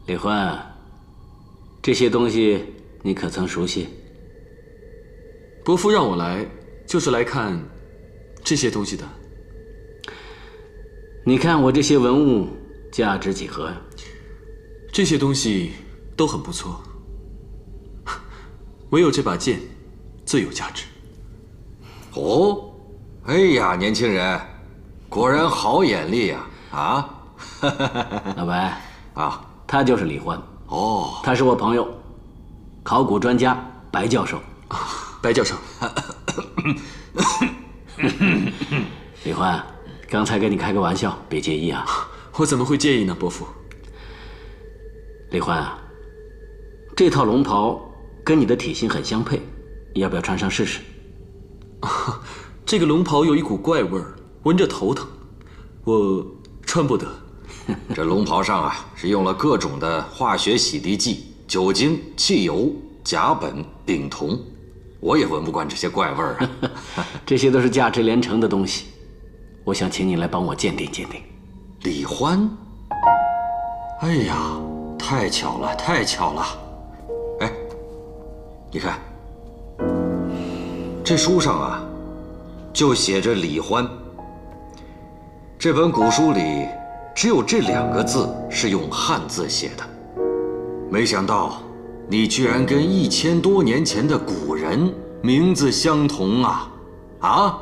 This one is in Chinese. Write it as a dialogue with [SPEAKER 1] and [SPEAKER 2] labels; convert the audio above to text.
[SPEAKER 1] 李欢，这些东西你可曾熟悉？
[SPEAKER 2] 伯父让我来，就是来看这些东西的。
[SPEAKER 1] 你看我这些文物价值几何？
[SPEAKER 2] 这些东西都很不错，唯有这把剑最有价值。
[SPEAKER 3] 哦，哎呀，年轻人，果然好眼力呀！啊，
[SPEAKER 1] 老白
[SPEAKER 3] 啊，
[SPEAKER 1] 他就是李欢。
[SPEAKER 3] 哦，
[SPEAKER 1] 他是我朋友，考古专家白教授。
[SPEAKER 2] 白教授，
[SPEAKER 1] 李欢，刚才跟你开个玩笑，别介意啊。
[SPEAKER 2] 我怎么会介意呢，伯父？
[SPEAKER 1] 李欢啊，这套龙袍跟你的体型很相配，要不要穿上试试？
[SPEAKER 2] 这个龙袍有一股怪味儿，闻着头疼，我穿不得。
[SPEAKER 3] 这龙袍上啊是用了各种的化学洗涤剂、酒精、汽油、甲苯、丙酮，我也闻不惯这些怪味儿啊。
[SPEAKER 1] 这些都是价值连城的东西，我想请你来帮我鉴定鉴定。
[SPEAKER 3] 李欢，哎呀，太巧了，太巧了！哎，你看，这书上啊，就写着李欢。这本古书里只有这2个字是用汉字写的，没想到你居然跟1000多年前的古人名字相同啊！啊！